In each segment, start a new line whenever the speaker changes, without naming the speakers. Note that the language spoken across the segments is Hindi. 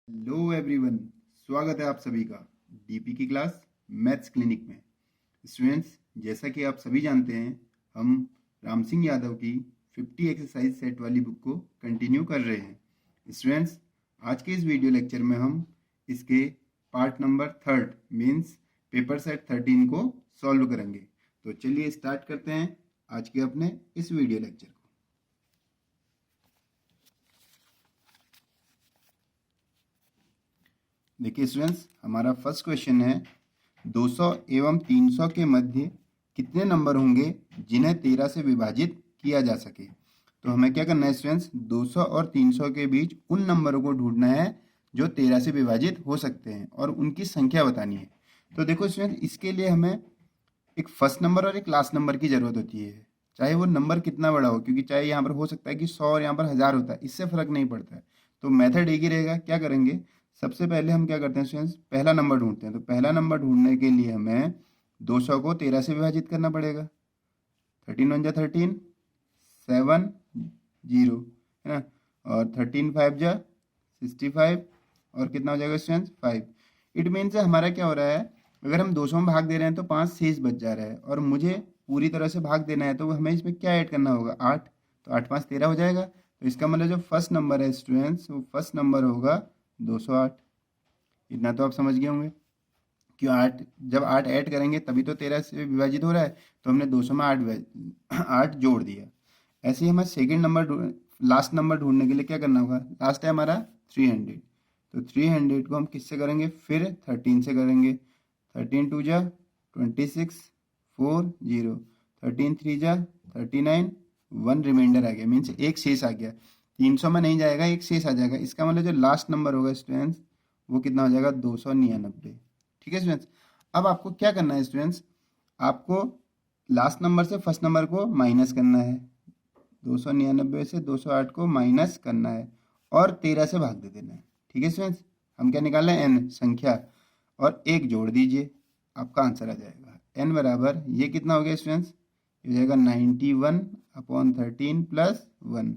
हेलो एवरीवन, स्वागत है आप सभी का डीपी की क्लास मैथ्स क्लिनिक में। स्टूडेंट्स, जैसा कि आप सभी जानते हैं, हम राम सिंह यादव की 50 एक्सरसाइज सेट वाली बुक को कंटिन्यू कर रहे हैं। स्टूडेंट्स, आज के इस वीडियो लेक्चर में हम इसके part number 3 means paper set 13 को सॉल्व करेंगे। तो चलिए स्टार्ट करते हैं आज के अपने इस वीडियो लेक्चर को। देखिए स्टूडेंट्स, हमारा फर्स्ट क्वेश्चन है 200 एवं 300 के मध्य कितने नंबर होंगे जिन्हें 13 से विभाजित किया जा सके। तो हमें क्या करना है स्टूडेंट्स, 200 और 300 के बीच उन नंबरों को ढूंढना है जो 13 से विभाजित हो सकते हैं और उनकी संख्या बतानी है। तो देखो स्टूडेंट्स, इसके लिए हमें एक फर्स्ट नंबर और एक लास्ट नंबर की ज़रूरत होती है, चाहे वो नंबर कितना बड़ा हो, क्योंकि चाहे यहाँ पर हो सकता है कि 100 और यहाँ पर 1000 होता है, इससे फ़र्क नहीं पड़ता है। तो मेथड एक ही रहेगा। क्या करेंगे, सबसे पहले हम क्या करते हैं स्टूडेंट्स, पहला नंबर ढूंढते हैं। तो पहला नंबर ढूंढने के लिए हमें 200 को 13 से विभाजित करना पड़ेगा। 13 वन जा 13, 7 0 है ना, और 13 5 जा 65 और कितना हो जाएगा स्टूडेंट्स 5। इट मीन्स हमारा क्या हो रहा है, अगर हम 200 में भाग दे रहे हैं तो 5 शेष बच जा रहा है और मुझे पूरी तरह से भाग देना है, तो हमें इसमें क्या ऐड करना होगा, 8। तो 8 5 13 हो जाएगा। तो इसका मतलब जो फर्स्ट नंबर है स्टूडेंट्स, वो फर्स्ट नंबर होगा 208। इतना तो आप समझ गए होंगे। क्यों 8, जब 8 ऐड करेंगे तभी तो 13 से विभाजित हो रहा है, तो हमने 200 में 8 जोड़ दिया। ऐसे ही हमें सेकेंड नंबर लास्ट नंबर ढूंढने के लिए क्या करना होगा, लास्ट है हमारा 300। तो 300 को हम किससे करेंगे, फिर 13 से करेंगे। 13 2 जा 26 4 0, 13 3 जा 39, 1 रिमाइंडर आ गया, मीन्स एक शेष आ गया। 300 में नहीं जाएगा, एक शेष आ जाएगा। इसका मतलब जो लास्ट नंबर होगा स्टूडेंट्स, वो कितना हो जाएगा, 299। ठीक है स्टूडेंट्स, अब आपको क्या करना है स्टूडेंट्स, आपको लास्ट नंबर से फर्स्ट नंबर को माइनस करना है। 299 से 208 को माइनस करना है और 13 से भाग दे देना है। ठीक है स्टूडेंट्स, हम क्या निकाल रहे हैं, एन संख्या, और एक जोड़ दीजिए, आपका आंसर आ जाएगा। एन बराबर ये कितना हो गया स्टूडेंट्स, ये हो जाएगा 91/13 प्लस 1।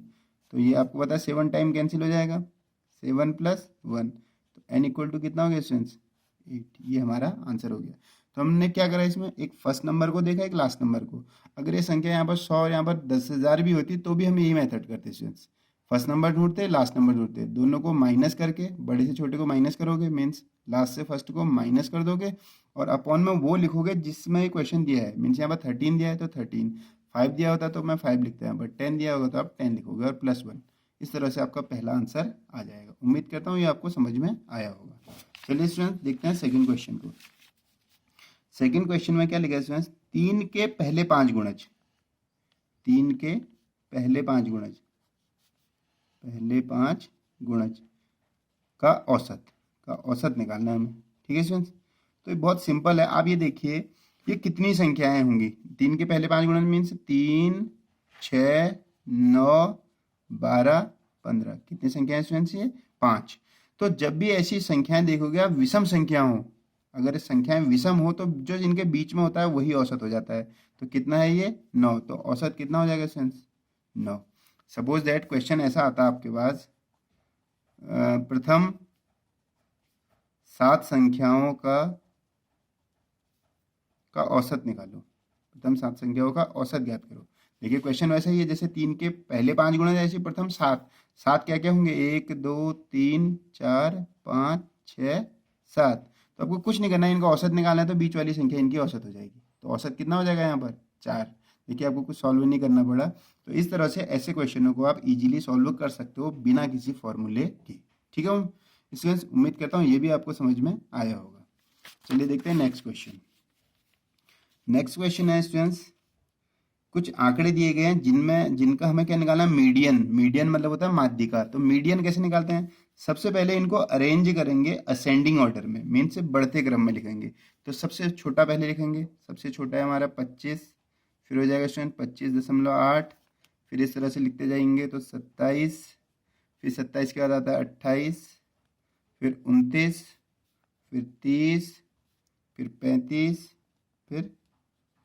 तो ये आपको पता है 7 टाइम कैंसिल हो जाएगा, 7 प्लस 1। तो एन इक्वल टू कितना हो गया स्टूडेंट्स, 8। ये हमारा आंसर हो गया। तो हमने क्या करा इसमें, एक फर्स्ट नंबर को देखा, एक लास्ट नंबर को। अगर ये संख्या यहाँ पर 100 और यहाँ पर 10,000 भी होती तो भी हम यही मेथड करते स्टूडेंट्स, फर्स्ट नंबर ढूंढते लास्ट नंबर ढूंढते, दोनों को माइनस करके, बड़े से छोटे को माइनस करोगे, मीन्स लास्ट से फर्स्ट को माइनस कर दोगे, और अपॉन में वो लिखोगे जिसमें ये क्वेश्चन दिया है। मीन्स यहाँ पर 13 दिया है तो 13, 5 दिया होता तो मैं 5 लिखता, यहाँ पर 10 दिया होगा तो आप 10 लिखोगे और प्लस 1। इस तरह से आपका पहला आंसर आ जाएगा। उम्मीद करता हूँ ये आपको समझ में आया होगा। चलिए स्टूडेंट, देखते हैं सेकंड क्वेश्चन को। सेकंड क्वेश्चन में क्या लिखा है स्टूडेंट्स, 3 के पहले 5 गुणज, 3 के पहले 5 गुणज, पहले 5 गुणज का औसत निकालना है हमें। ठीक है स्टूडेंट्स, तो ये बहुत सिंपल है। आप ये देखिए, ये कितनी संख्याएं होंगी, 3 के पहले 5 गुणज मीन्स 3 6 9 12 15, कितनी संख्याएं स्टूडेंट्स, ये 5। तो जब भी ऐसी संख्याएं देखोगे आप, विषम संख्या हो, अगर संख्याएं विषम हो तो जो इनके बीच में होता है वही औसत हो जाता है। तो कितना है ये, 9। तो औसत कितना हो जाएगा स्टूडेंट्स, 9। सपोज दैट क्वेश्चन ऐसा आता है आपके पास, प्रथम 7 संख्याओं का औसत निकालो, प्रथम 7 संख्याओं का औसत ज्ञात करो। देखिए क्वेश्चन वैसा ही है जैसे 3 के पहले 5 गुणा, जैसे प्रथम 7। 7 क्या क्या होंगे, 1 2 3 4 5 6 7। तो आपको कुछ नहीं करना है, इनका औसत निकालना है, तो बीच वाली संख्या इनकी औसत हो जाएगी। तो औसत कितना हो जाएगा यहाँ पर, 4। देखिए आपको कुछ सॉल्व नहीं करना पड़ा। तो इस तरह से ऐसे क्वेश्चनों को आप इजीली सॉल्व कर सकते हो बिना किसी फॉर्मूले के। ठीक है स्टूडेंट्स, उम्मीद करता हूँ ये भी आपको समझ में आया होगा। चलिए देखते हैं नेक्स्ट क्वेश्चन। नेक्स्ट क्वेश्चन है स्टूडेंट्स, कुछ आंकड़े दिए गए हैं जिनका हमें क्या निकालना है, मीडियन मतलब होता है माध्यिका। तो मीडियन कैसे निकालते हैं, सबसे पहले इनको अरेंज करेंगे असेंडिंग ऑर्डर में, मीन्स बढ़ते क्रम में लिखेंगे। तो सबसे छोटा पहले लिखेंगे, सबसे छोटा है हमारा 25, फिर हो जाएगा स्टूडेंट 25.8, फिर इस तरह से लिखते जाएंगे तो 27, फिर 27 के बाद आता है 28, फिर 29, फिर 30, फिर 35, फिर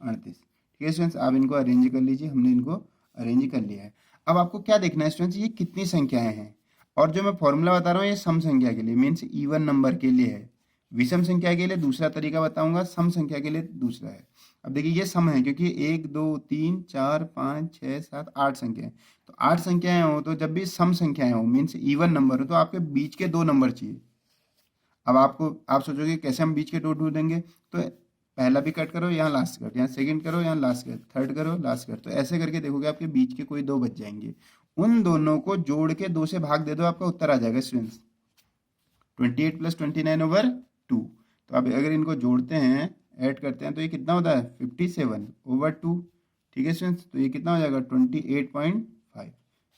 38। ठीक है स्टूडेंट्स, आप इनको अरेंज कर लीजिए। हमने इनको अरेंज कर लिया है। अब आपको क्या देखना है स्टूडेंट्स, ये कितनी संख्याएं हैं। और जो मैं फॉर्मूला बता रहा हूँ ये सम संख्या के लिए मीन्स इवन नंबर के लिए है, विषम संख्या के लिए दूसरा तरीका बताऊंगा, सम संख्या के लिए दूसरा है। अब देखिए ये सम है क्योंकि 1 2 3 4 5 6 7 8 संख्या है, तो 8 संख्याएं हो तो जब भी सम संख्याएं हो मीन्स इवन नंबर हो तो आपके बीच के 2 नंबर चाहिए। अब आप सोचोगे कैसे हम बीच के 2 ढूंढेंगे, तो पहला भी कट करो यहाँ लास्ट कट, यहाँ सेकंड करो यहाँ लास्ट कट, थर्ड करो लास्ट कट, तो ऐसे करके देखोगे आपके बीच के कोई 2 बच जाएंगे। उन दोनों को जोड़ के 2 से भाग दे दो, आपका उत्तर आ जाएगा स्टूडेंट्स 28 + 29/2। तो अब अगर इनको जोड़ते हैं ऐड करते हैं तो ये कितना होता है 57/2। ठीक है स्टूडेंट्स, तो ये कितना हो जाएगा 28.5।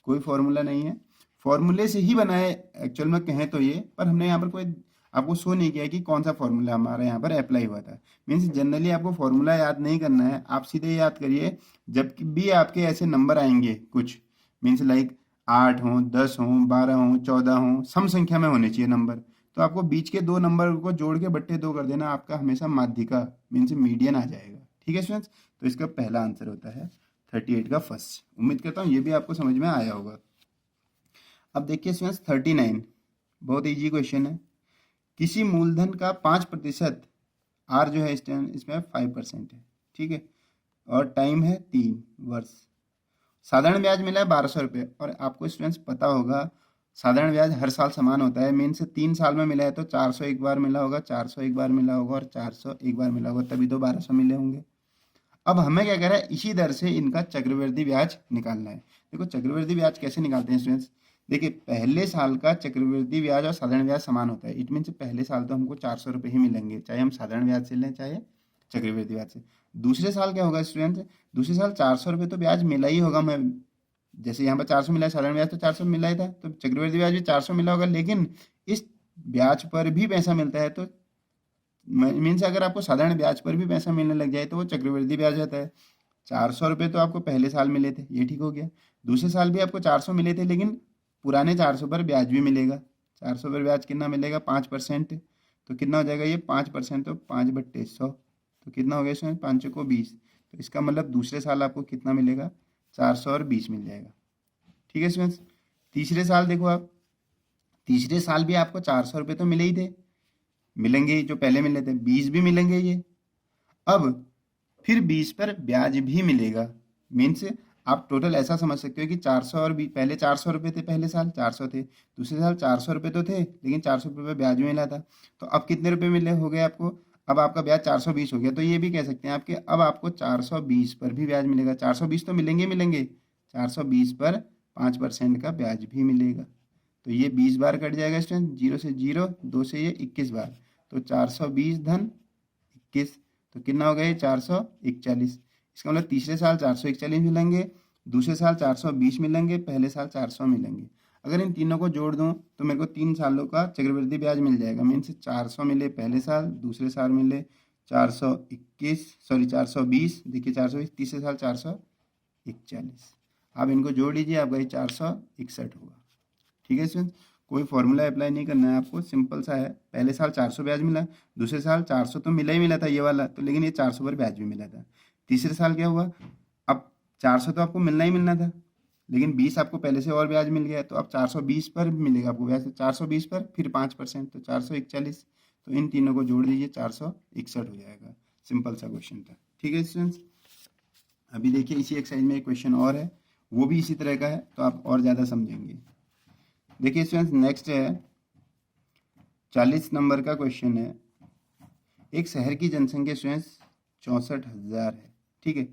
कोई फॉर्मूला नहीं है, फॉर्मूले से ही बनाए एक्चुअल में कहें तो ये, पर हमने यहाँ पर कोई आपको शो नहीं किया कि कौन सा फॉर्मूला हमारा यहाँ पर अप्लाई हुआ था। मीन्स जनरली आपको फॉर्मूला याद नहीं करना है, आप सीधे याद करिए जब भी आपके ऐसे नंबर आएंगे कुछ मीन्स लाइक 8 हो 10 हो 12 हो 14 हो सम संख्या में होने चाहिए नंबर, तो आपको बीच के 2 नंबर को जोड़ के बट्टे 2 कर देना, आपका हमेशा माध्यिका मीन्स मीडियन आ जाएगा। ठीक है स्टूडेंट्स, तो इसका पहला आंसर होता है 38 का फर्स्ट। उम्मीद करता हूँ ये भी आपको समझ में आया होगा। अब देखिए स्टूडेंट्स 39 बहुत इजी क्वेश्चन है। किसी मूलधन का 5% आर जो है इसमें 5% है, ठीक है, और टाइम है 3 वर्ष। साधारण ब्याज मिला है 1200 रुपये, और आपको स्टूडेंट्स पता होगा साधारण ब्याज हर साल समान होता है, मीन्स 3 साल में मिला है तो 400 एक बार मिला होगा, 400 एक बार मिला होगा और 400 एक बार मिला होगा, तभी तो 1200 मिले होंगे। अब हमें क्या कह रहा है इसी दर से इनका चक्रवृद्धि ब्याज निकालना है। देखो चक्रवृद्धि ब्याज कैसे निकालते हैं स्टूडेंट्स, देखिए पहले साल का चक्रवृद्धि ब्याज और साधारण ब्याज समान होता है, इट मीन्स पहले साल तो हमको 400 रुपये ही मिलेंगे, चाहे हम साधारण ब्याज से लें चाहे चक्रवृद्धि ब्याज से। दूसरे साल क्या होगा स्टूडेंट्स, दूसरे साल 400 रुपये तो ब्याज मिला ही होगा, मैं जैसे यहाँ पर 400 मिला है, साधारण ब्याज तो 400 मिला ही था, तो चक्रवृद्धि ब्याज भी 400 मिला होगा, लेकिन इस ब्याज पर भी पैसा मिलता है, तो मीन्स अगर आपको साधारण ब्याज पर भी पैसा मिलने लग जाए तो वो चक्रवृद्धि ब्याज होता है। 400 रुपये तो आपको पहले साल मिले थे, ये ठीक हो गया। दूसरे साल भी आपको 400 मिले थे, लेकिन पुराने 400 पर ब्याज भी मिलेगा। 400 पर ब्याज कितना मिलेगा 5%, तो कितना हो जाएगा ये 5%, तो 5/100, तो कितना हो गया इसमें 5 को 20, तो इसका मतलब दूसरे साल आपको कितना मिलेगा 400 और 20 मिल जाएगा। ठीक है स्टूडेंट्स, तीसरे साल देखो आप, तीसरे साल भी आपको 400 रुपये तो मिले ही थे, मिलेंगे जो पहले मिले थे, 20 भी मिलेंगे ये, अब फिर 20 पर ब्याज भी मिलेगा। मीन्स आप टोटल ऐसा समझ सकते हो कि 400 और पहले 400 रुपये थे, पहले साल 400 थे, दूसरे साल 400 रुपये तो थे, लेकिन 400 रुपये पर ब्याज भी मिला था, तो अब कितने रुपये मिले हो गए आपको, अब आपका ब्याज 420 हो गया, तो ये भी कह सकते हैं आपके अब आपको 420 पर भी ब्याज मिलेगा। 420 तो मिलेंगे मिलेंगे, 420 पर 5% का ब्याज भी मिलेगा, तो ये 20 बार कट जाएगा स्टूडेंट, 0 से 0, 2 से ये 21 बार, तो 420 धन 21, तो कितना हो गया ये 441। इसका मतलब तीसरे साल 441 मिलेंगे, दूसरे साल 420 मिलेंगे, पहले साल 400 मिलेंगे। अगर इन तीनों को जोड़ दूं तो मेरे को 3 सालों का चक्रवृद्धि ब्याज मिल जाएगा, मीन्स 400 मिले पहले साल, दूसरे साल मिले 420, देखिए 420, तीसरे साल 441। आप इनको जोड़ लीजिए, आपका ये 461 होगा। ठीक है स्टूडेंट्स, कोई फॉर्मूला अप्लाई नहीं करना है आपको, सिंपल सा है, पहले साल 400 ब्याज मिला, दूसरे साल 400 तो मिला ही मिला था ये वाला, तो लेकिन ये 400 पर ब्याज भी मिला था। तीसरे साल क्या हुआ, अब 400 तो आपको मिलना ही मिलना था, लेकिन 20 आपको पहले से और ब्याज मिल गया, तो अब 420 पर मिलेगा आपको ब्याज, 420 पर फिर 5%, तो 441, तो इन तीनों को जोड़ दीजिए 461 हो जाएगा। सिंपल सा क्वेश्चन था। ठीक है स्टूडेंट्स, अभी देखिए इसी एक्सरसाइज में एक क्वेश्चन और है, वो भी इसी तरह का है, तो आप और ज़्यादा समझेंगे। देखिए स्टूडेंट्स नेक्स्ट है 40 नंबर का क्वेश्चन है। एक शहर की जनसंख्या स्टूडेंट्स 64,000 है, ठीक है,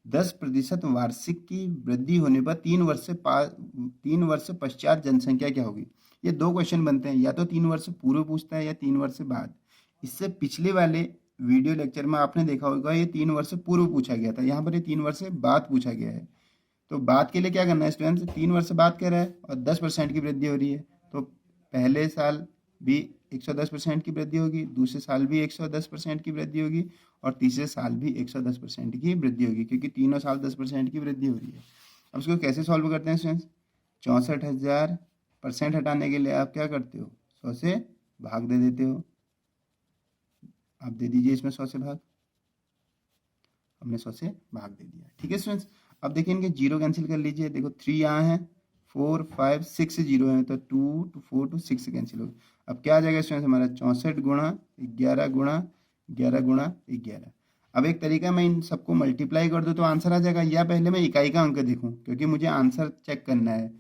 10% वार्षिक की वृद्धि होने पर 3 वर्ष पश्चात जनसंख्या क्या होगी। ये 2 क्वेश्चन बनते हैं, या तो 3 वर्ष पूर्व पूछता है या 3 वर्ष बाद। इससे पिछले वाले वीडियो लेक्चर में आपने देखा होगा ये 3 वर्ष पूर्व पूछा गया था, यहाँ पर ये 3 वर्ष बाद पूछा गया है। तो बाद के लिए क्या करना है स्टूडेंट्स, 3 वर्ष बाद कह रहा है और 10% की वृद्धि हो रही है, तो पहले साल भी 110% की वृद्धि होगी, दूसरे साल भी 110% की वृद्धि होगी, और तीसरे साल भी 110% की वृद्धि होगी, क्योंकि तीनों साल 10% की वृद्धि हो रही है। अब इसको कैसे सॉल्व करते हैं स्टूडेंट्स, 64,000% हटाने के लिए आप क्या करते हो, 100 से भाग दे देते हो। आप दे दीजिए इसमें 100 से भाग, हमने 100 से भाग दे दिया। ठीक है स्टूडेंट्स, अब देखिए इनके जीरो कैंसिल कर लीजिए, देखो 3 यहाँ है, 4 5 6 जीरो है, तो 2 to 4 to 6 कैंसिल हो। अब क्या आ जाएगा स्टूडेंट्स हमारा 64 गुणा 11 गुणा 11 गुणा 11। अब एक तरीका मैं इन सबको मल्टीप्लाई कर दूं तो आंसर आ जाएगा, या पहले मैं इकाई का अंक देखूं, क्योंकि मुझे आंसर चेक करना है।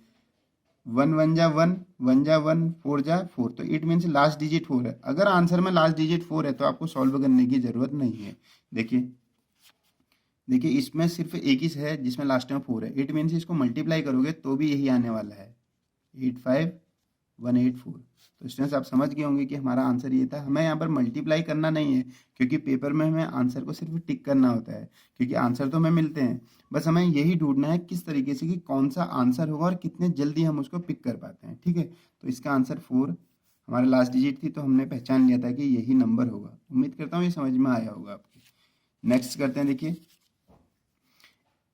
1 1 जा 1 1 जा 1 4 जा 4, तो इट मीन्स लास्ट डिजिट 4 है। अगर आंसर में लास्ट डिजिट 4 है तो आपको सॉल्व करने की जरूरत नहीं है। देखिए देखिए इसमें सिर्फ एक ही है जिसमें लास्ट में 4 है, इट मीन्स इसको मल्टीप्लाई करोगे तो भी यही आने वाला है 85184। तो स्टूडेंट्स आप समझ गए होंगे कि हमारा आंसर ये था। हमें यहाँ पर मल्टीप्लाई करना नहीं है, क्योंकि पेपर में हमें आंसर को सिर्फ टिक करना होता है, क्योंकि आंसर तो हमें मिलते हैं। बस हमें यही ढूंढना है किस तरीके से कि कौन सा आंसर होगा और कितने जल्दी हम उसको पिक कर पाते हैं। ठीक है, तो इसका आंसर 4 हमारा लास्ट डिजिट थी, तो हमने पहचान लिया था कि यही नंबर होगा। उम्मीद करता हूँ ये समझ में आया होगा आपके। नेक्स्ट करते हैं। देखिए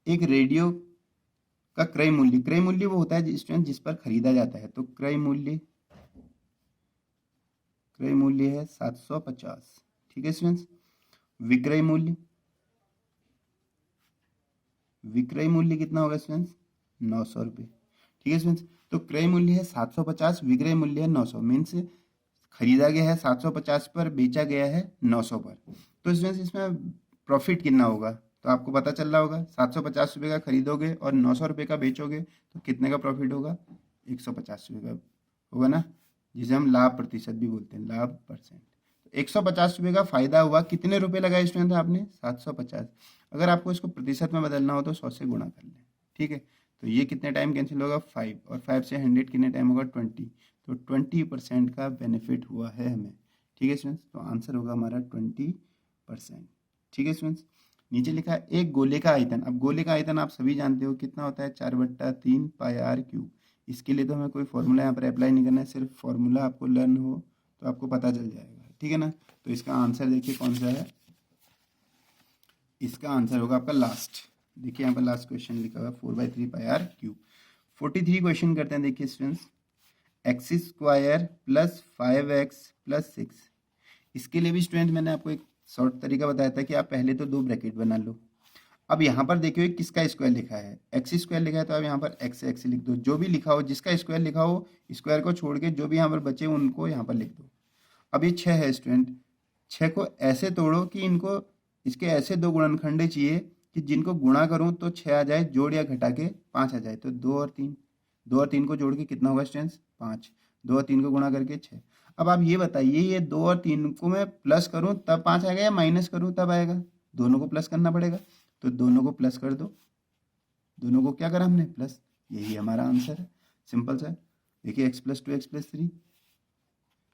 एक रेडियो का क्रय मूल्य वो होता है स्टूडेंट जिस पर खरीदा जाता है, तो क्रय मूल्य है 750। ठीक है स्टूडेंट्स, विक्रय मूल्य कितना होगा स्टूडेंट्स 900 रुपये। ठीक है स्टूडेंट्स, तो क्रय मूल्य है 750, विक्रय मूल्य है 900, मीन्स खरीदा गया है 750 पर, बेचा गया है 900 पर। तो स्टूडेंट्स इसमें प्रॉफिट कितना होगा तो आपको पता चल रहा होगा। 750 रुपये का खरीदोगे और 900 रुपये का बेचोगे तो कितने का प्रॉफिट होगा 150 रुपये का होगा ना, जिसे हम लाभ प्रतिशत भी बोलते हैं, लाभ परसेंट। तो 150 रुपये का फायदा हुआ, कितने रुपए लगाए स्टूडेंट आपने 750। अगर आपको इसको प्रतिशत में बदलना हो तो 100 से गुणा कर लें। ठीक है, तो ये कितने टाइम कैंसिल होगा 5, और 5 से 100 कितने टाइम होगा 20, तो 20% का बेनिफिट हुआ है हमें। ठीक है स्टूडेंट्स, तो आंसर होगा हमारा 20%। ठीक है स्टूडेंट्स, नीचे लिखा है एक गोले का आयतन। अब गोले का आयतन आप सभी जानते हो कितना होता है 4/3 पाई आर क्यूब। इसके लिए तो हमें कोई फॉर्मूला यहाँ पर अप्लाई नहीं करना है, सिर्फ फॉर्मूला आपको लर्न हो तो आपको पता चल जाएगा। ठीक है ना, तो इसका आंसर देखिए कौन सा है, इसका आंसर होगा आपका लास्ट। देखिए यहाँ पर लास्ट क्वेश्चन लिखा हुआ 4/3 पाई आर क्यूब। 43 क्वेश्चन करते हैं। देखिए स्टूडेंट्स, x² + 5x + 6। इसके लिए भी स्टूडेंट मैंने आपको एक शॉर्ट तरीका बताया था कि आप पहले तो 2 ब्रैकेट बना लो। अब यहाँ पर देखिए किसका स्क्वायर लिखा है, x² लिखा है, तो आप यहाँ पर x लिख दो। जो भी लिखा हो, जिसका स्क्वायर लिखा हो, स्क्वायर को छोड़ के जो भी यहाँ पर बचे उनको यहाँ पर लिख दो। अब ये 6 है स्टूडेंट, 6 को ऐसे तोड़ो कि इनको इसके ऐसे 2 गुणनखंड चाहिए कि जिनको गुणा करूँ तो 6 आ जाए, जोड़ या घटा के 5 आ जाए। तो 2 और 3 को जोड़ के कितना होगा स्टूडेंट्स 5, 2 और 3 को गुणा करके 6। अब आप ये बताइए, ये 2 और 3 को मैं प्लस करूं तब 5 आएगा या माइनस करूं तब आएगा? दोनों को प्लस करना पड़ेगा, तो दोनों को प्लस कर दो। दोनों को क्या करा हमने प्लस, यही हमारा आंसर है, सिंपल सा। देखिए x + 2 x + 3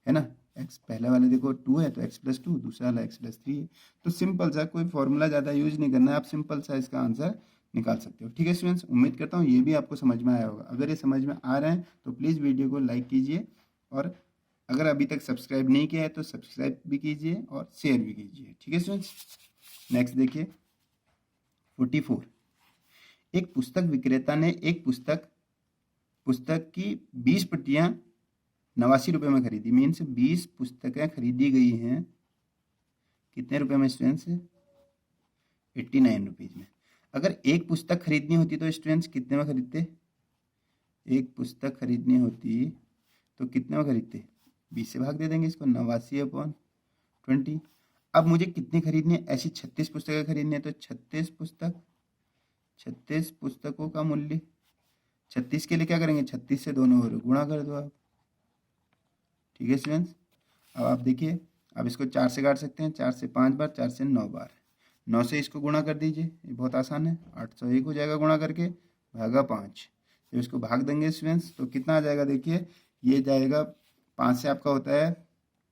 है ना, x पहले वाले देखो 2 है तो x + 2, दूसरा वाला x + 3 है। तो सिंपल सा, कोई फॉर्मूला ज़्यादा यूज नहीं करना है, आप सिंपल सा इसका आंसर निकाल सकते हो। ठीक है स्टूडेंट्स, उम्मीद करता हूँ ये भी आपको समझ में आया होगा। अगर ये समझ में आ रहे हैं तो प्लीज़ वीडियो को लाइक कीजिए, और अगर अभी तक सब्सक्राइब नहीं किया है तो सब्सक्राइब भी कीजिए और शेयर भी कीजिए। ठीक है स्टूडेंट्स, नेक्स्ट देखिए 44। एक पुस्तक विक्रेता ने एक पुस्तक की 20 प्रतियां 89 रुपये में खरीदी, मीन्स 20 पुस्तकें खरीदी गई हैं कितने रुपए में स्टूडेंट्स 89 रुपीज़ में। अगर एक पुस्तक खरीदनी होती तो स्टूडेंट्स कितने में खरीदते, एक पुस्तक खरीदनी होती तो कितने में खरीदते, 20 से भाग दे देंगे इसको, 89/20। अब मुझे कितनी खरीदनी है, ऐसी 36 पुस्तकें खरीदनी है, तो 36 पुस्तकों का मूल्य 36 के लिए क्या करेंगे, 36 से दोनों ओर गुणा कर दो आप। ठीक है स्टूडेंट्स, अब आप देखिए, अब इसको 4 से काट सकते हैं, 4 से 5 बार, 4 से 9 बार, 9 से इसको गुणा कर दीजिए, ये बहुत आसान है, 801 हो जाएगा गुणा करके, भागा 5। जब इसको भाग देंगे स्टूडेंट्स तो कितना आ जाएगा, देखिए ये जाएगा 5 से आपका होता है,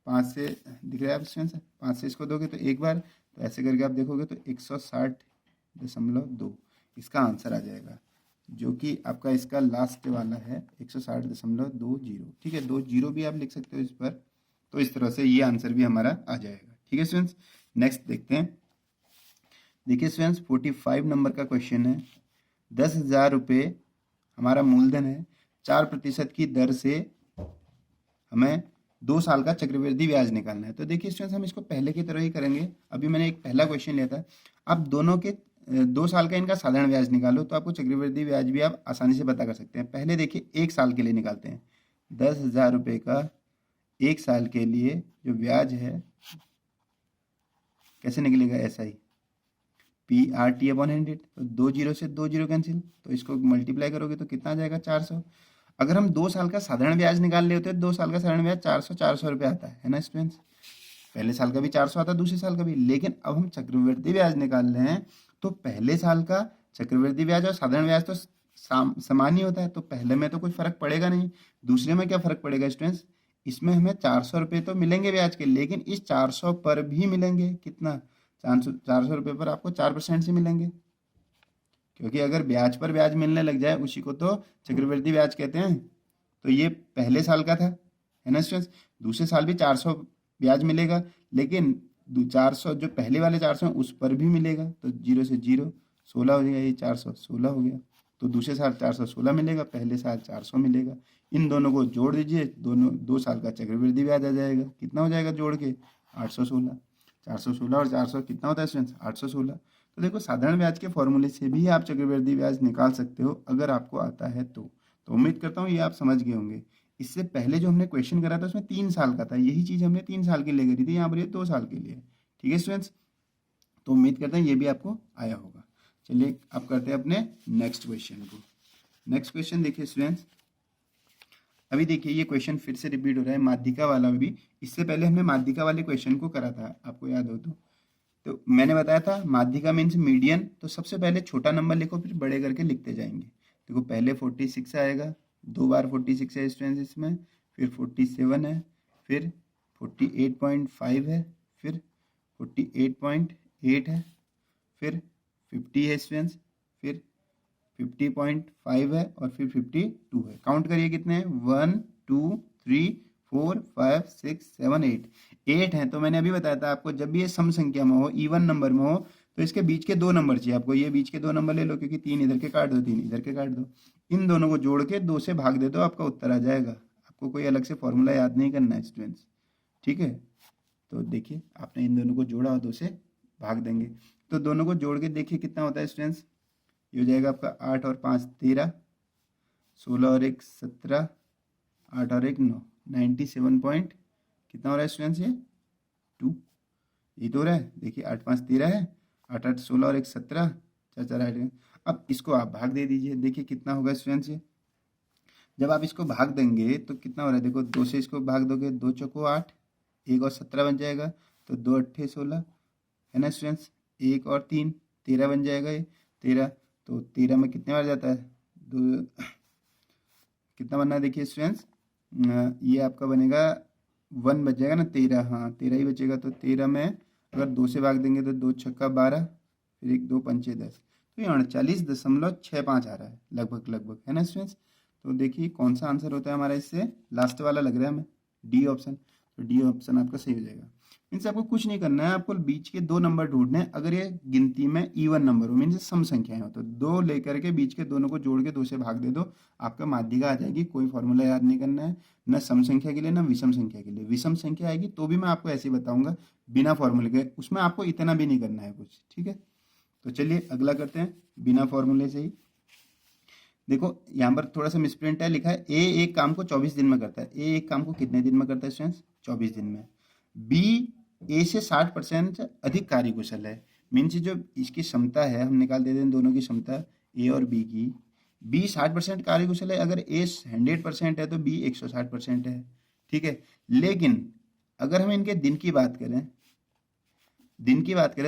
5 से दिख रहा है आप स्टूडेंट्स, 5 से इसको दोगे तो एक बार, तो ऐसे करके आप देखोगे तो 160.2 इसका आंसर आ जाएगा, जो कि आपका इसका लास्ट वाला है 160.20। ठीक है, 2 जीरो भी आप लिख सकते हो इस पर, तो इस तरह से ये आंसर भी हमारा आ जाएगा। ठीक है स्टूडेंट्स, नेक्स्ट देखते हैं। देखिए स्टूडेंट्स 45 नंबर का क्वेश्चन है, 10,000 रुपये हमारा मूलधन है, 4% की दर से हमें 2 साल का चक्रवृद्धि ब्याज निकालना है। तो देखिए स्टूडेंट्स, हम इसको पहले की तरह ही करेंगे। अभी मैंने एक पहला क्वेश्चन लिया था, आप दोनों के 2 साल का इनका साधारण ब्याज निकालो, तो आपको चक्रवृद्धि ब्याज भी आप आसानी से पता कर सकते हैं। पहले देखिए 1 साल के लिए निकालते हैं। 10,000 रुपये का 1 साल के लिए जो ब्याज है कैसे निकलेगा, ऐसा ही PRT/100, तो 2 जीरो से 2 जीरो कैंसिल, तो इसको मल्टीप्लाई करोगे तो कितना आ जाएगा 400। अगर हम 2 साल का साधारण ब्याज निकाल ले होते हैं, 2 साल का साधारण ब्याज 400 रुपये आता है ना स्टूडेंट्स। पहले साल का भी 400 आता है, दूसरे साल का भी। लेकिन अब हम चक्रवृद्धि ब्याज निकाल रहे हैं, तो पहले साल का चक्रवृद्धि ब्याज और साधारण ब्याज तो समान ही होता है, तो पहले में तो कुछ फर्क पड़ेगा नहीं। दूसरे में क्या फर्क पड़ेगा स्टूडेंट्स, इसमें हमें 400 रुपये तो मिलेंगे ब्याज के, लेकिन इस 400 पर भी मिलेंगे कितना, 400 रुपये पर आपको 4% से मिलेंगे। क्योंकि अगर ब्याज पर ब्याज मिलने लग जाए, उसी को तो चक्रवृद्धि ब्याज कहते हैं। तो ये पहले साल का था, है ना स्टूडेंट्स। दूसरे साल भी 400 ब्याज मिलेगा, लेकिन 400 जो पहले वाले 400 हैं उस पर भी मिलेगा, तो 0 से 0 16 हो गया, ये 416 हो गया। तो दूसरे साल 416 मिलेगा, पहले साल 400 मिलेगा। इन दोनों को जोड़ दीजिए, दोनों 2 साल का चक्रवृद्धि ब्याज आ जाएगा। कितना हो जाएगा जोड़ के, 816। 416 और 400 कितना होता है स्टूडेंट्स, 816। तो देखो साधारण ब्याज के फॉर्मूले से भी आप चक्रवृद्धि ब्याज निकाल सकते हो, अगर आपको आता है तो। उम्मीद करता हूँ ये आप समझ गए होंगे। इससे पहले जो हमने क्वेश्चन करा था उसमें 3 साल का था, यही चीज़ हमने 3 साल के लिए करी थी, यहाँ पर ये 2 साल के लिए। ठीक है स्टूडेंट्स, तो उम्मीद करते हैं ये भी आपको आया होगा। चलिए अब करते हैं अपने नेक्स्ट क्वेश्चन को। नेक्स्ट क्वेश्चन देखिए स्टूडेंट्स, अभी देखिए ये क्वेश्चन फिर से रिपीट हो रहा है, माध्यिका वाला भी। इससे पहले हमने माध्यिका वाले क्वेश्चन को करा था, आपको याद हो तो मैंने बताया था माध्यिका मीन्स मीडियन। तो सबसे पहले छोटा नंबर लिखो, फिर बड़े करके लिखते जाएंगे। देखो पहले 46 आएगा, 2 बार 46 है स्टूडेंट्स इसमें, फिर 47 है, फिर 48.5 है, फिर 48.8 है, फिर 50 है स्टूडेंट्स, फिर 50.5 है, और फिर 52 है। काउंट करिए कितने हैं, 1 2 3 4 5 6 7 8 है। तो मैंने अभी बताया था आपको, जब भी ये सम संख्या में हो, इवन नंबर में हो, तो इसके बीच के 2 नंबर चाहिए आपको। ये बीच के 2 नंबर ले लो, क्योंकि 3 इधर के काट दो, 3 इधर के काट दो। इन दोनों को जोड़ के 2 से भाग दे दो, आपका उत्तर आ जाएगा। आपको कोई अलग से फॉर्मूला याद नहीं करना है स्टूडेंट्स, ठीक है। तो देखिए आपने इन दोनों को जोड़ा और 2 से भाग देंगे, तो दोनों को जोड़ के देखिए कितना होता है स्टूडेंट्स। ये हो जाएगा आपका 8 और 5 13, 16 और 1 17, 8 और 1 9, 97 पॉइंट कितना हो रहा है स्टूडेंट्स, ये 2। ये तो हो रहा है, देखिए 8 5 13 है, 8 8 16 और 1 17, 4 4 8। अब इसको आप भाग दे दीजिए, देखिए कितना होगा स्टूडेंट्स। ये जब आप इसको भाग देंगे तो कितना हो रहा है, देखो 2 से इसको भाग दोगे, 2 चौको 8, 1 और 17 बन जाएगा, तो 2 8 16 है ना स्टूडेंट्स। 1 और 3 13 बन जाएगा, ये 13। तो 13 में कितने बार जाता है, 2 कितना बनना है देखिए स्टूडेंट्स, ये आपका बनेगा 1 बच जाएगा ना, 13, हाँ 13 ही बचेगा। तो 13 में अगर 2 से भाग देंगे तो 2 छक्का 12, फिर 1 2 पंचे 10, तो ये 39.65 आ रहा है लगभग, है ना स्टूडेंट्स। तो देखिए कौन सा आंसर होता है हमारा, इससे लास्ट वाला लग रहा है हमें, डी ऑप्शन। तो डी ऑप्शन आपका सही हो जाएगा। मीन्स आपको कुछ नहीं करना है, आपको बीच के 2 नंबर ढूंढने हैं। अगर ये गिनती में इवन नंबर हो, मीन्स सम संख्याएं हो, तो 2 लेकर के बीच के दोनों को जोड़ के 2 से भाग दे दो, आपका माध्यिका आ जाएगी। कोई फॉर्मूला याद नहीं करना है, न सम संख्या के लिए न विषम संख्या के लिए। विषम संख्या आएगी तो भी मैं आपको ऐसे ही बताऊंगा बिना फॉर्मूले के, उसमें आपको इतना भी नहीं करना है कुछ, ठीक है। तो चलिए अगला करते हैं बिना फॉर्मूले से ही। देखो यहाँ पर थोड़ा सा मिसप्रिंट है, लिखा है ए एक काम को 24 दिन में करता है। ए एक काम को कितने दिन में करता है स्टूडेंट्स, 24 दिन में। बी ए से 60% अधिक कार्यकुशल है। मीन्स जो इसकी क्षमता है, हम निकाल देते हैं दोनों की क्षमता, ए और बी की। बी 60% कार्यकुशल है, अगर ए 100% है तो बी 160% है, ठीक है। लेकिन अगर हम इनके दिन की बात करें,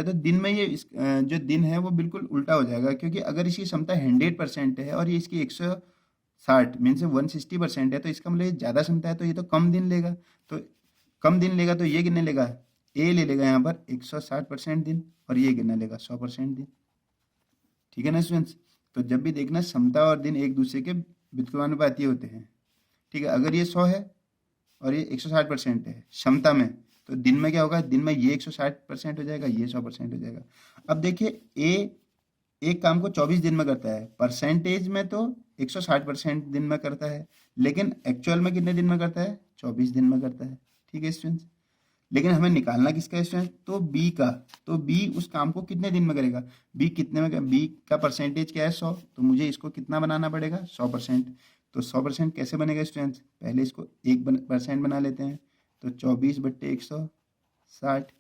तो दिन में ये जो दिन है वो बिल्कुल उल्टा हो जाएगा, क्योंकि अगर इसकी क्षमता 100% है और ये इसकी 160 मीन्स 160% है, तो इसका मतलब ये ज़्यादा क्षमता है, तो ये तो कम दिन लेगा। तो कम दिन लेगा तो ये कितने लेगा, ए ले लेगा यहाँ पर 160% दिन, और ये कितना लेगा 100% दिन, ठीक है ना स्टूडेंट्स। तो जब भी देखना क्षमता और दिन एक दूसरे के व्युत्क्रमानुपाती होते हैं, ठीक है। अगर ये 100 है और ये 160% है क्षमता में, तो दिन में क्या होगा, दिन में ये 160% हो जाएगा, ये 100% हो जाएगा। अब देखिए ए एक काम को 24 दिन में करता है, परसेंटेज में तो 160% दिन में करता है, लेकिन एक्चुअल में कितने दिन में करता है, 24 दिन में करता है, ठीक है स्टूडेंट्स। लेकिन हमें निकालना किसका है स्टूडेंट, तो बी का। तो बी उस काम को कितने दिन में करेगा, बी कितने में, बी का परसेंटेज क्या है 100, तो मुझे इसको कितना बनाना पड़ेगा 100%। तो 100% कैसे बनेगा स्टूडेंट्स, पहले इसको 1% बना लेते हैं, तो 24/160।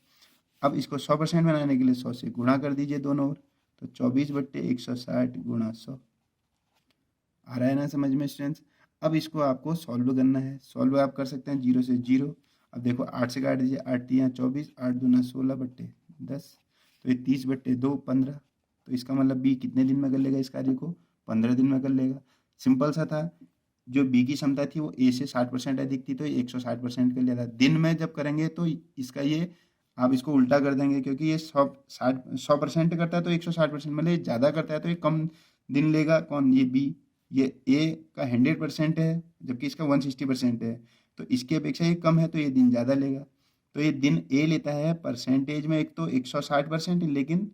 अब इसको 100% बनाने के लिए 100 से गुणा कर दीजिए दोनों ओर, तो 24/160 गुणा 100। आ रहा है ना समझ में स्टूडेंट्स। अब इसको आपको सॉल्व करना है, सॉल्व आप कर सकते हैं 0 से 0। अब देखो 8 से काट दीजिए, 8 तिया 24, 8 दूना 16/10, तो ये 30/2 15। तो इसका मतलब बी कितने दिन में कर लेगा इस कार्य को, 15 दिन में कर लेगा। सिंपल सा था। जो बी की क्षमता थी वो ए से 60% अधिक थी, तो ये 160% कर लिया था। दिन में जब करेंगे तो इसका ये आप इसको उल्टा कर देंगे, क्योंकि ये 100% करता है तो 160%, मतलब ये ज़्यादा करता है तो ये कम दिन लेगा। कौन, ये बी। ये ए का 100% है जबकि इसका 160% है, तो इसकी अपेक्षा ये कम है तो ये दिन ज़्यादा लेगा। तो ये दिन ए लेता है परसेंटेज में एक तो 160%, लेकिन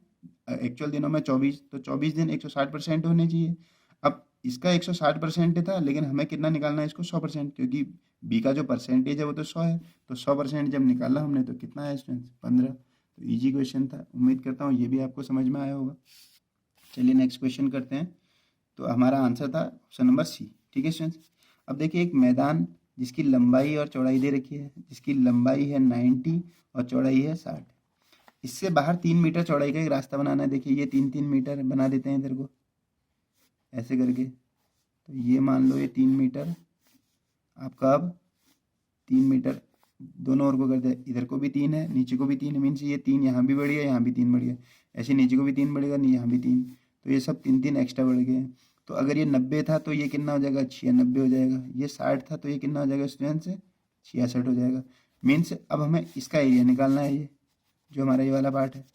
एक्चुअल दिनों में 24, तो 24 दिन 160% होने चाहिए। अब इसका 160% था, लेकिन हमें कितना निकालना है इसको 100%, क्योंकि बी का जो परसेंटेज है वो तो 100 है। तो 100% जब निकाला हमने तो कितना है स्टूडेंट्स 15। तो इजी क्वेश्चन था, उम्मीद करता हूँ ये भी आपको समझ में आया होगा। चलिए नेक्स्ट क्वेश्चन करते हैं। तो हमारा आंसर था ऑप्शन नंबर सी। ठीक है स्टूडेंट्स। अब देखिए एक मैदान जिसकी लंबाई और चौड़ाई दे रखी है, जिसकी लंबाई है 90 और चौड़ाई है 60। इससे बाहर 3 मीटर चौड़ाई का एक रास्ता बनाना है। देखिए ये 3-3 मीटर बना देते हैं इधर को ऐसे करके। तो ये मान लो ये 3 मीटर आपका, अब 3 मीटर दोनों ओर को कर दे, इधर को भी 3 है नीचे को भी 3 है, मीन्स ये 3 यहाँ भी बढ़ गया यहाँ भी 3 बढ़ गया, ऐसे नीचे को भी 3 बढ़ेगा नहीं यहाँ भी 3, तो ये सब 3-3 एक्स्ट्रा बढ़ गए हैं। तो अगर ये 90 था तो ये कितना हो जाएगा 96 हो जाएगा। ये 60 था तो ये कितना हो जाएगा स्टूडेंट्स 66 हो जाएगा। मीन्स अब हमें इसका एरिया निकालना है, ये जो हमारा ये वाला पार्ट है।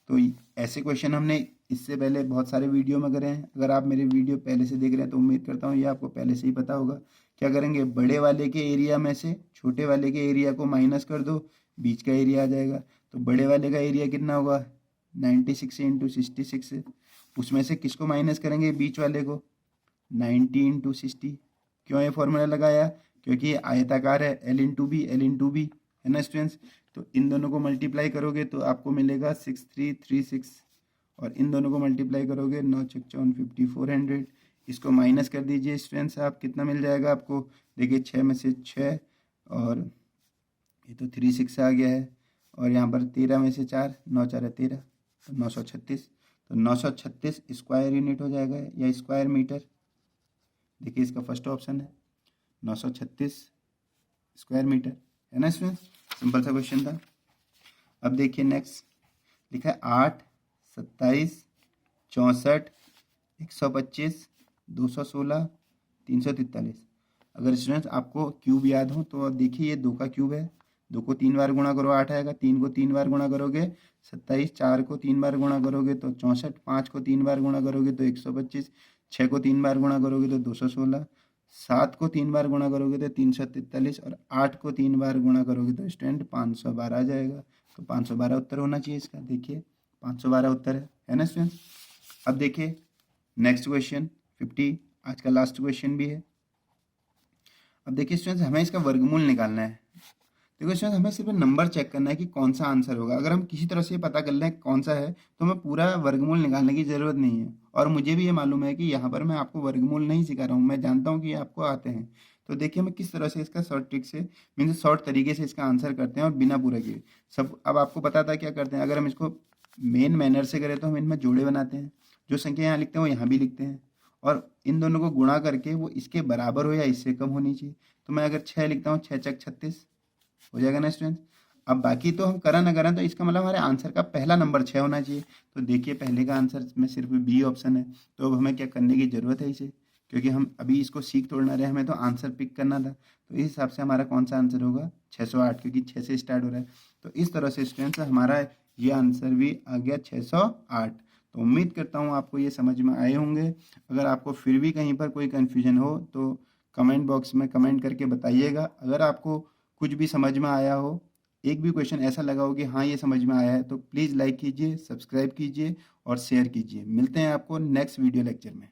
तो ऐसे क्वेश्चन हमने इससे पहले बहुत सारे वीडियो में करे हैं। अगर आप मेरे वीडियो पहले से देख रहे हैं तो उम्मीद करता हूँ ये आपको पहले से ही पता होगा। क्या करेंगे, बड़े वाले के एरिया में से छोटे वाले के एरिया को माइनस कर दो, बीच का एरिया आ जाएगा। तो बड़े वाले का एरिया कितना होगा 96 × 66। उसमें से किसको माइनस करेंगे, बीच वाले को, 90 × 60। क्यों ये फॉर्मूला लगाया, क्योंकि ये आयताकार है, L × B है ना स्टूडेंट्स। तो इन दोनों को मल्टीप्लाई करोगे तो आपको मिलेगा 6336, और इन दोनों को मल्टीप्लाई करोगे 9 × 6 = 5400। इसको माइनस कर दीजिए स्टूडेंट्स, आप कितना मिल जाएगा आपको, देखिए 6 में से 6, और ये तो 36 आ गया है, और यहाँ पर 13 में से 4, 9 × 4 = 13, तो 936। तो 936 स्क्वायर यूनिट हो जाएगा या स्क्वायर मीटर। देखिए इसका फर्स्ट ऑप्शन है 936 स्क्वायर मीटर, है ना स्टूडेंट्स। सिंपल सा क्वेश्चन था। अब देखिए नेक्स्ट लिखा है 8, 27, 64, 125, 216, 343। अगर स्टूडेंट्स आपको क्यूब याद हो तो देखिए ये 2 का क्यूब है, 2 को 3 बार गुणा करो 8 आएगा, 3 को 3 बार गुणा करोगे 27, 4 को 3 बार गुणा करोगे तो 64, 5 को 3 बार गुणा करोगे तो 125, 6 को 3 बार गुणा करोगे तो 216, 7 को 3 बार गुणा करोगे तो 343, और 8 को 3 बार गुणा करोगे तो स्टूडेंट 512 आ जाएगा। तो 512 उत्तर होना चाहिए इसका। देखिए 512 उत्तर है ना स्टूडेंट। अब देखिए नेक्स्ट क्वेश्चन 50, आज का लास्ट क्वेश्चन भी है। अब देखिए स्टूडेंट्स हमें इसका वर्गमूल निकालना है। देखो स्टूडेंट्स हमें सिर्फ नंबर चेक करना है कि कौन सा आंसर होगा। अगर हम किसी तरह से पता कर लें कौन सा है तो हमें पूरा वर्गमूल निकालने की ज़रूरत नहीं है। और मुझे भी ये मालूम है कि यहाँ पर मैं आपको वर्गमूल नहीं सिखा रहा हूँ, मैं जानता हूँ कि ये आपको आते हैं। तो देखिए मैं किस तरह से इसका शॉर्ट ट्रिक से, मीन्स शॉर्ट तरीके से इसका आंसर करते हैं और बिना पूरा किए सब। अब आपको पता था क्या करते हैं, अगर हम इसको मेन मैनर से करें तो हम इनमें जोड़े बनाते हैं, जो संख्या यहाँ लिखते हैं वो यहाँ भी लिखते हैं, और इन दोनों को गुणा करके वो इसके बराबर हो या इससे कम होनी चाहिए। तो मैं अगर 6 लिखता हूँ, 6 × 6 = 36 हो जाएगा ना स्टूडेंट्स। अब बाकी तो हम करा ना करें तो इसका मतलब हमारे आंसर का पहला नंबर 6 होना चाहिए। तो देखिए पहले का आंसर में सिर्फ बी ऑप्शन है, तो अब हमें क्या करने की ज़रूरत है इसे, क्योंकि हम अभी इसको सीख तोड़ना रहे, हमें तो आंसर पिक करना था। तो इस हिसाब से हमारा कौन सा आंसर होगा 608, क्योंकि 6 से स्टार्ट हो रहा है। तो इस तरह से स्टूडेंट्स हमारा ये आंसर भी आ गया 608। तो उम्मीद करता हूँ आपको ये समझ में आए होंगे। अगर आपको फिर भी कहीं पर कोई कन्फ्यूजन हो तो कमेंट बॉक्स में कमेंट करके बताइएगा। अगर आपको कुछ भी समझ में आया हो, एक भी क्वेश्चन ऐसा लगा हो कि हाँ ये समझ में आया है, तो प्लीज़ लाइक कीजिए, सब्सक्राइब कीजिए और शेयर कीजिए। मिलते हैं आपको नेक्स्ट वीडियो लेक्चर में।